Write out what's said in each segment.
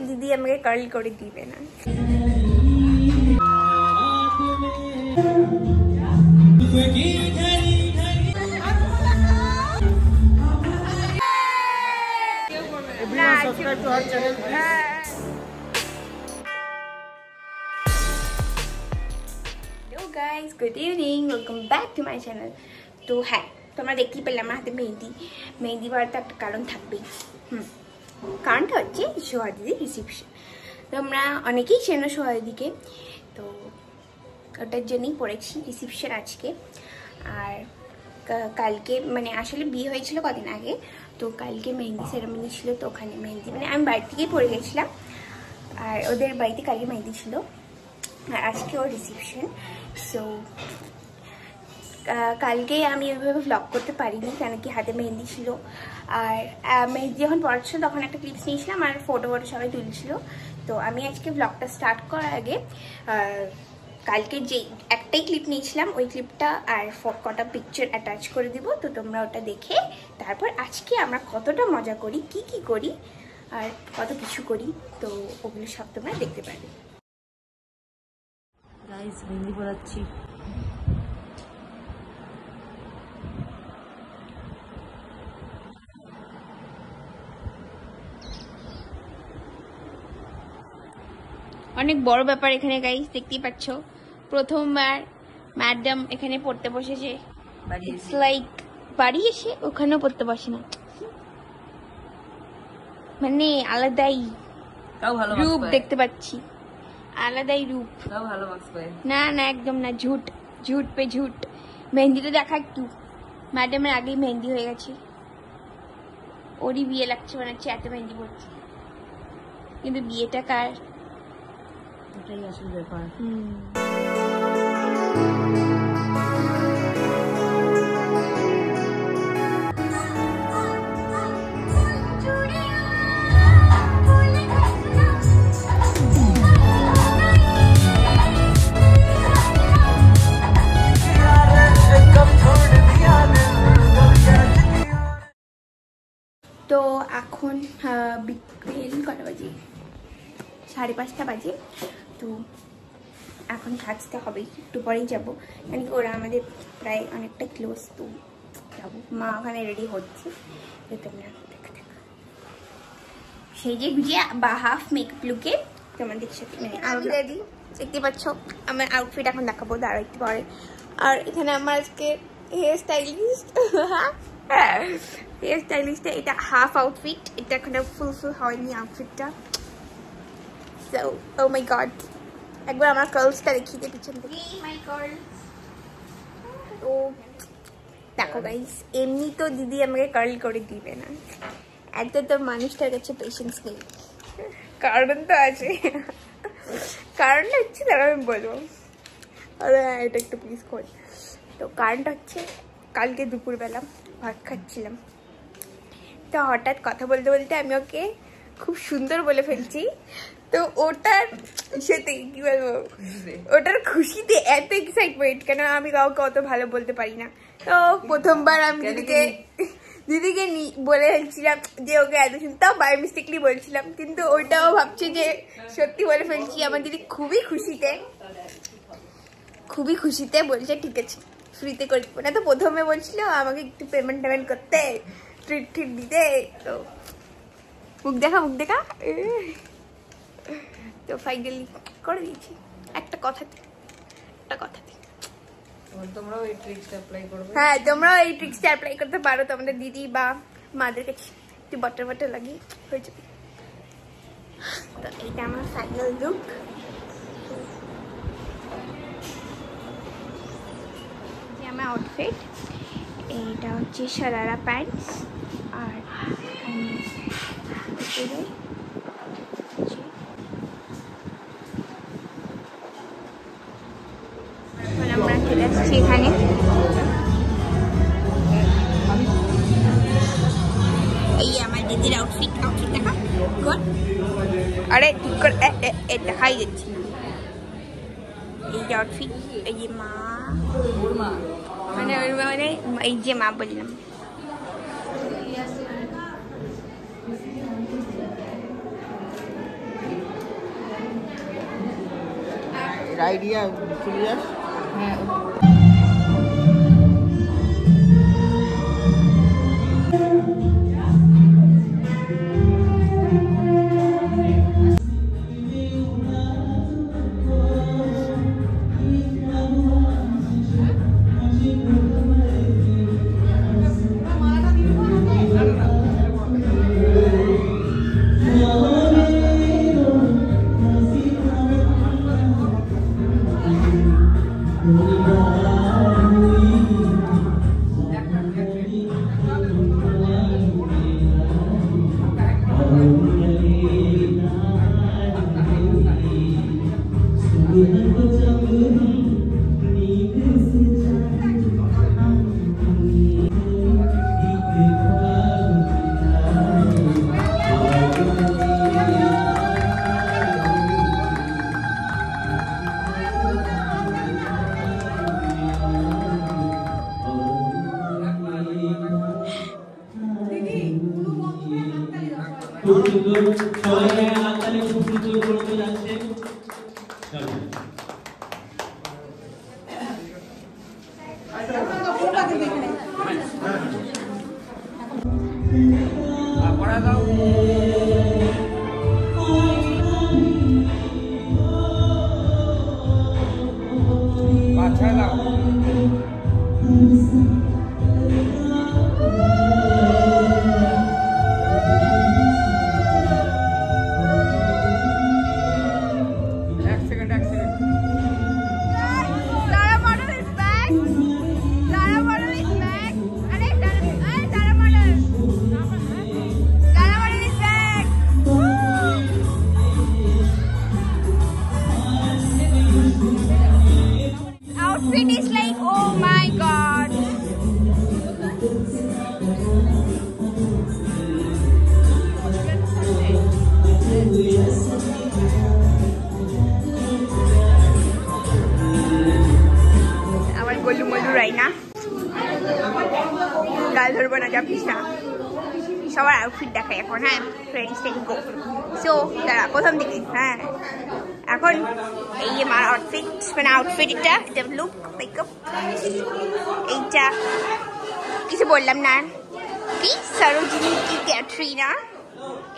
দিদি আমাকে কার্ল করে দিবে না। Guys good evening, welcome back to my channel. তো হ্যাঁ, তোমরা দেখতেই পেলে আমার হাতে মেহেন্দি পড়ার তো একটা কারণ থাকবেই। কারণটা হচ্ছে সোহা দিদির রিসেপশন। তোমরা অনেকেই চেনো সোহা দিদিকে, তো ওটার জন্যই পড়েছি রিসেপশন আজকে। আর কালকে মানে আসলে বিয়ে হয়েছিল কদিন আগে, তো কালকে মেহেন্দি সেরেমনি ছিল, তো ওখানে মেহেন্দি মানে আমি বাড়ি থেকেই পড়ে গেছিলাম, আর ওদের বাড়িতে কালকে মেহেন্দি ছিল, আর আজকে ওর রিসেপশন। সো কালকে আমি ওইভাবে ভ্লগ করতে পারিনি, কেন কি হাতে মেহেন্দি ছিল। আর মেহেন্দি যখন পড়াচ্ছিল তখন একটা ক্লিপস নিয়েছিলাম, আর ফটো সবাই তুলছিল। তো আমি আজকে ভ্লগটা স্টার্ট করার আগে কালকে যে একটাই ক্লিপ নিয়েছিলাম, ওই ক্লিপটা আর কটা পিকচার অ্যাটাচ করে দিব। তো তোমরা ওটা দেখে তারপর আজকে আমরা কতটা মজা করি, কি করি, আর কত কিছু করি, তো ওগুলো সব তোমরা দেখতে পারবে। গাইস মেহেন্দি পড়াচ্ছি। অনেক বড় ব্যাপার এখানে গাইস, দেখতেই পাচ্ছ। প্রথমবার ম্যাডাম এখানে পড়তে বসেছে, লাইক বাড়ি এসে ওখানেও পড়তে বসে না, মানে আলাদাই রূপ দেখতে পাচ্ছি, আলাদাই রূপ। না না একদম না, ঝুট পে ঝুট। মেহেন্দিটা দেখা একটু, ম্যাডামের আগেই মেহেন্দি হয়ে গেছে, ওরই বিয়ে লাগছে মনে হচ্ছে, এত মেহেন্দি পড়ছে। কিন্তু বিয়েটা কার, এটাই আসল ব্যাপার। তো এখন বিকেল কটা বাজে, 5:30 বাজে। তো এখন সাজতে হবে, একটু পরেই যাবো, মানে ওরা আমাদের প্রায় অনেকটা ক্লোজ, তো যাবো। মা ওখানে রেডি হচ্ছে, তো তোমরা দেখা সেই যে গুজিয়া বা হাফ মেকআপ লুকে তোমাদের সাথে মানে আমি রেডি, দেখতে পাচ্ছ। আমার আউটফিট এখন দেখাবো, দাঁড়াও একটু পরে। আর এখানে আমার আজকে হেয়ার স্টাইলিস্ট, এটা হাফ আউটফিট, এটা এখানে ফুল হয়নি আউটফিটটা। So, oh my god, একবার আমার কার্লসটা দেখিয়ে দিই পিছন থেকে। তো দেখো গাইস, এমনি তো দিদি আমাকে কার্ল করে দিবে না, এত তো মানুষটার কাছে পেশেন্স নেই। কারণ তো আছে, কারণটা হচ্ছে তারা আমি বলবো। আরে হ্যাঁ, এটা একটু প্লিজ কর। তো কারণটা হচ্ছে কালকে দুপুরবেলা ভাত খাচ্ছিলাম, তো হঠাৎ কথা বলতে বলতে আমি ওকে খুব সুন্দর বলে ফেলছি। তো ওটার সাথে কি বলবো, ওটার খুশিতে এত এক্সাইটমেন্ট, কেন আমি কাউকে অত ভালো বলতে পারি না। তো প্রথমবার আমি দিদিকে বলে ফেলছিলাম যে ওকে এত সুন্দর, তাও বাই মিস্টেকলি বলছিলাম, কিন্তু ওটাও ভাবছে যে সত্যি বলে ফেলছি। আমার দিদি খুবই খুশিতে বলছে ঠিক আছে ফ্রিতে করে দিব না। তো প্রথমে বলছিল আমাকে একটু পেমেন্ট করতে, ট্রিট দিতে। তো মুখ দেখা তো ফাইনালি করে দিয়েছি একটা কথাতে। তোমরাও এই ট্রিক্সটা অ্যাপ্লাই করবে। হ্যাঁ, তোমরাও এই ট্রিক্সটা অ্যাপ্লাই করতে পারো তোমাদের দিদি বা মাদের কাছে, একটু বাটার লাগিয়ে হয়ে যাবে। তো এইটা আমার ফাইনাল লুক। আমার আউটফিট এইটা হচ্ছে সারারা প্যান্টস, আর আমরা চলে আসছি এখানে। এই আমার দিদির আউটফিট দেখা গুড। আরে ঠিক করে দেখাই যাচ্ছি এই যে আউটফিট, এই যে মা মানে এই যে মা বললাম। আইডিয়া চলে যাস। হ্যাঁ Outfit is like, oh my god. আমার গোলু মোলু রাইনা গাল ধরবো না, যাপিস না। সবার আউটফিট দেখাই এখন। হ্যাঁ ফ্রেন্ডস টেক গো। সো দাঁড়া প্রথম দিকে। হ্যাঁ এখন এই যে আমার আউটফিট, মানে আউটফিট এটা লুক মেকআপ, এইটা কিছু বললাম না কি, সরোজিনী কি ক্যাটরিনা,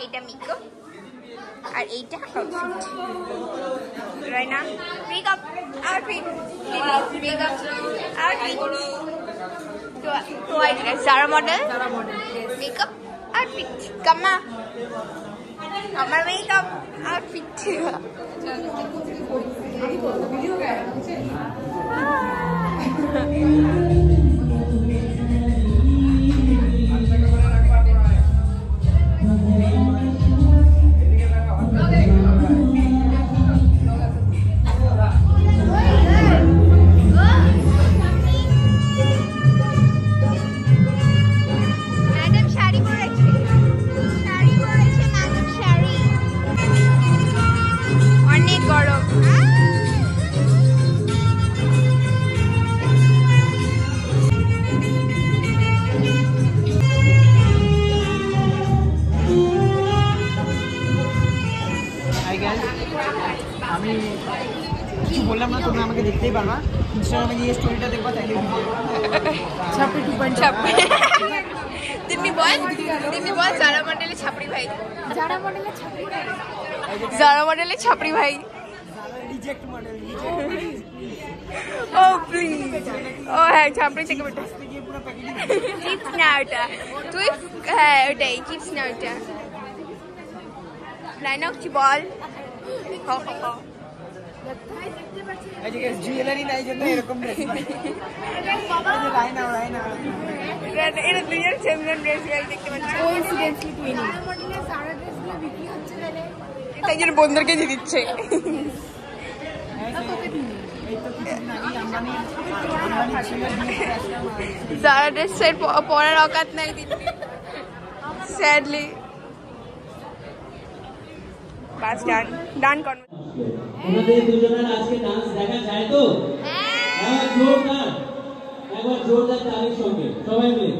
এইটা মেকআপ আর এইটা outfit Raina. Makeup outfit makeup outfit তো আইডিয়া জারা মডেল মেকআপ আউটফিট কাম্মা আমার মেকআপ আউটফিট। আমি কিছু বললাম না, তোমরা আমাকে দেখতেই পারবা। ইনস্টাগ্রামে গিয়ে স্টোরিটা দেখবা, তাইলে ছাপড়ি 2.5 দিম্মি বল জারা মডেলে ছাপড়ি ভাই, যারা মডেলের ছাপড়ি ভাই, জারা মডেলে ছাপড়ি ভাই, রিজেক্ট মডেল। ও প্লিজ, ও হ্যাঁ ছাপড়ি থেকে বেটা চিপস না ওটা তুই, হ্যাঁ ওটাই চিপস না ওটা। লাইনা কিছু বল। জুয়েলারি নাই জন্য এরকম এটা দুইজন সেমজন ড্রেস দেখতে পাচ্ছি, তাই জন্য বন্ধুদেরকে দিয়ে দিচ্ছে। যারা ড্রেসের পরার অকাত নাই দিন স্যাডলি। বাস ডান ডান কর। আমাদের দুজনের আজকে ডান্স দেখা যায় তো? জোরদার, একবার জোরদার তালির সঙ্গে সবাই মিলে।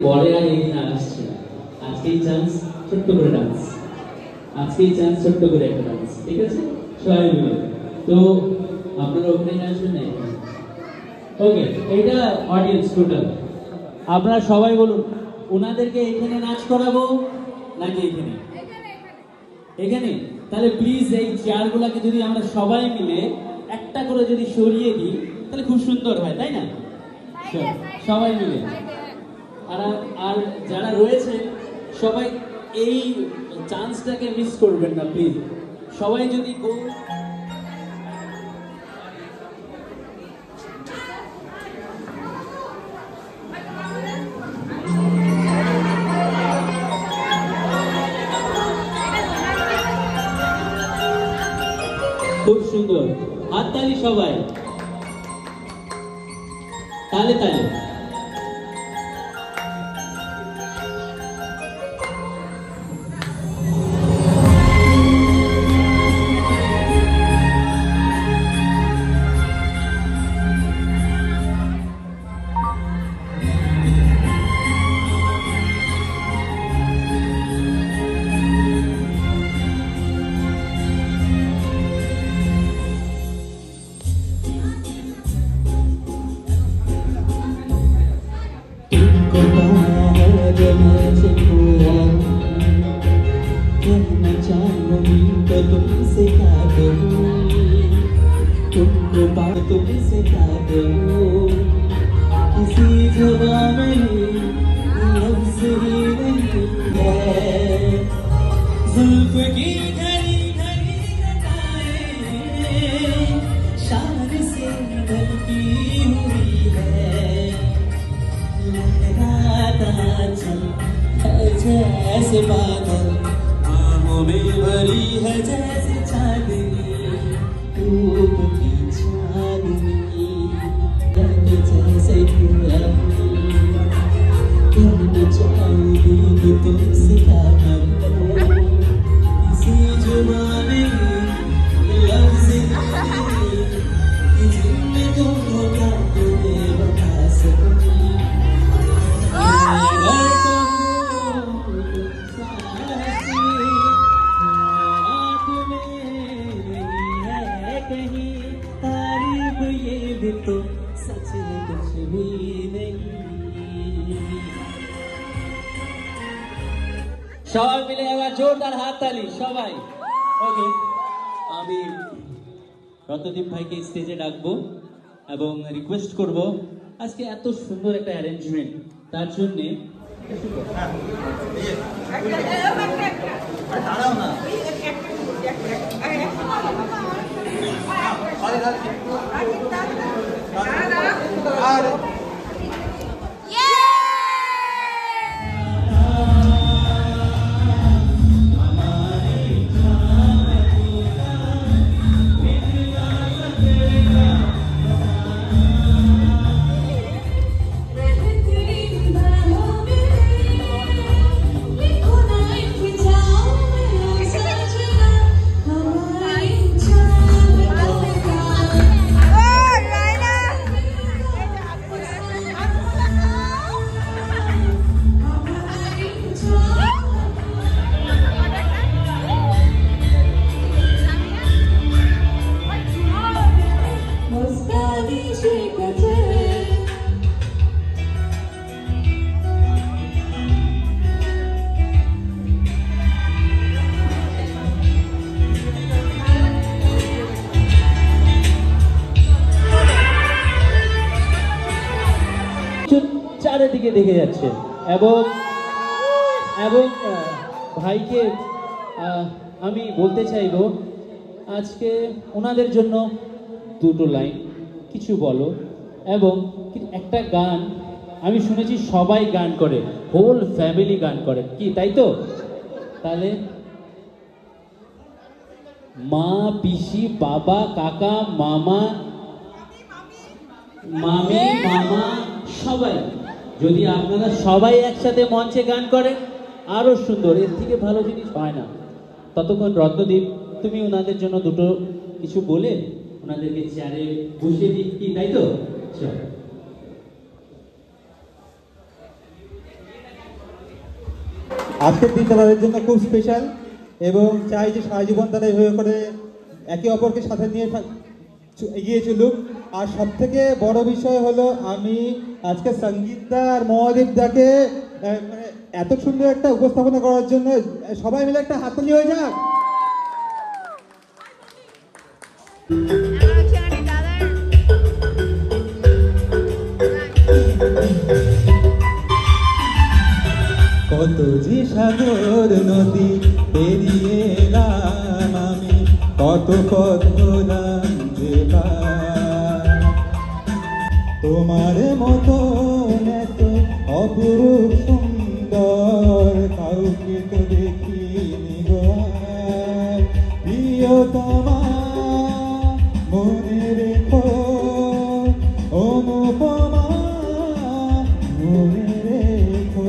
পরে আর এই ডান্স ছিল, আজকেই চান্স ছোট্ট করে ডান্স। আজকে এই চান্স ছোট্ট করে একটা ডান্স, ঠিক আছে সবাই মিলে। তো আপনারা ওখানে আসবেন না, ওকে? এটা অডিয়েন্স টোটাল, আপনারা সবাই বলুন ওনাদেরকে এখানে নাচ করাবো নাকি এখানে? এখানে? তাহলে প্লিজ এই চেয়ারগুলোকে যদি আমরা সবাই মিলে একটা করে যদি সরিয়ে দিই তাহলে খুব সুন্দর হয়, তাই না? সবাই মিলে। আর আর যারা রয়েছে সবাই এই চান্সটাকে মিস করবেন না প্লিজ। সবাই যদি খুব সুন্দর, হাততালি সবাই, তালে তালে। तुमसे क्या करूं, तुमको बात तुमसे क्या करूं, किसी जगह में लफ्ज़ ही नहीं है, जुल्फ की घड़ी घड़ी घटाएं शान से ढलती हुई है, लहराता चल जैसे बादल में भरी है जैसे चांदनी, धूप की चांदनी, जैसे कहना चाहूंगी कि तुमसे क्या करूं, इसी जुबान में लफ्ज़ जिनमें तुम हो क्या तुम्हें बता सकूं, तो सच है कुछ भी नहीं। সবাই মিলে এবার জোরদার হাততালি সবাই। ওকে, আমি রতদীপ ভাইকে স্টেজে ডাকবো এবং রিকোয়েস্ট করব আজকে এত সুন্দর একটা অ্যারেঞ্জমেন্ট তার জন্য চারিদিকে দেখে যাচ্ছে এবং ভাইকে আমি বলতে চাইব আজকে ওনাদের জন্য দুটো লাইন কিছু বলো এবং একটা গান আমি শুনেছি সবাই গান করে, হোল ফ্যামিলি গান করে, কি তাই তো? তাহলে মা, পিসি, বাবা, কাকা, মামা, মামি, মামা সবাই, যদি আপনারা সবাই একসাথে মঞ্চে গান করেন আরো সুন্দর, এর থেকে ভালো জিনিস হয় না। ততক্ষণ রত্নদীপ তুমি ওনাদের জন্য দুটো কিছু বলে ওনাদেরকে চেয়ারে বসিয়ে দিই, কি তাই তো? আজকের দিনটা তাদের জন্য খুব স্পেশাল। এবং চাই যে সারা জীবন তারা এভাবে করে একে অপরকে সাথে নিয়ে এগিয়ে চলুক। আর সব থেকে বড় বিষয় হলো আমি আজকে সঙ্গীতদা আর মহাদীপদাকে মানে এত সুন্দর একটা উপস্থাপনা করার জন্য সবাই মিলে একটা হাততালি হয়ে যাক। কত যে সাগর নদী পেরিয়ে এলাম আমি, কত পথ হলাম যে পার, তোমার মতো এত অপরূপ সুন্দর কাউকে তো দেখিনি গো আর। প্রিয়তমা মনে রেখো, অনুপমা মনে রেখো।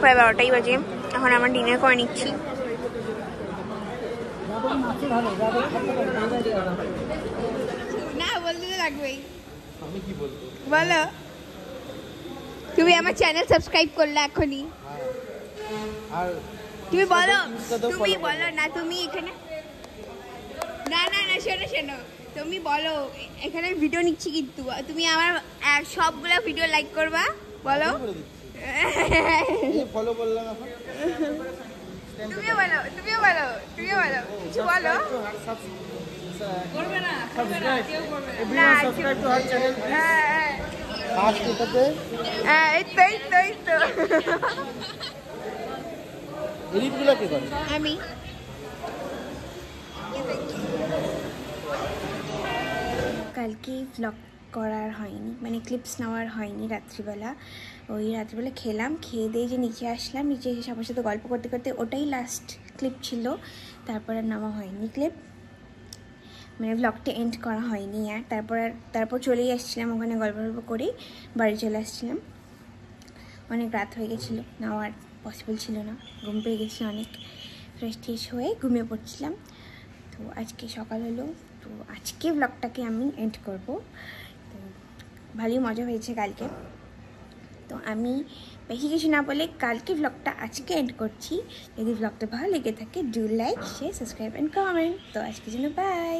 প্রায় 12টাই বাজে, এখন আমরা ডিনার করে নিচ্ছি। না বলতে তো লাগবেই, বলো। তুমি আমার চ্যানেল সাবস্ক্রাইব করলে এখনই, তুমি বলো, তুমি বলো না, তুমি এখানে না না না শোনো শোনো, তুমি বলো এখানে ভিডিও নিচ্ছি কিন্তু তুমি আমার সবগুলো ভিডিও লাইক করবা, বলো। ফলো বললাম এখন, তুমিও বলো, তুমিও বলো, তুমিও বলো, কিছু বলো। করবে না, কেউ করবে না, সাবস্ক্রাইব টু আওয়ার চ্যানেল। হ্যাঁ ফার্স্ট এটাতে, হ্যাঁ এই তো এডিটগুলো কি করে? আমি কালকে ব্লগ করার হয়নি, মানে ক্লিপস নেওয়ার হয়নি রাত্রিবেলা। ওই রাত্রিবেলা খেলাম, খেয়ে দিয়ে যে নিচে আসলাম, নিচে এসে সবার সাথে গল্প করতে করতে ওটাই লাস্ট ক্লিপ ছিল। তারপর আর নেওয়া হয়নি ক্লিপ, মানে ব্লগটা এন্ড করা হয়নি। আর তারপর চলেই আসছিলাম, ওখানে গল্প করে বাড়ি চলে আসছিলাম। অনেক রাত হয়ে গেছিলো, নেওয়ার পসিবল ছিল না, ঘুম পেয়ে গেছিলো অনেক। ফ্রেশ ট্রেশ হয়ে ঘুমিয়ে পড়ছিলাম। তো আজকে সকাল হলো, তো আজকে ব্লগটাকে আমি এন্ড করব। তো ভালোই মজা হয়েছে কালকে। তো আমি বেশি কিছু না বলে কালকে ব্লগটা আজকে এন্ড করছি। যদি ব্লগটা ভালো লেগে থাকে, do like, share, subscribe and comment. তো আজকের জন্য বাই।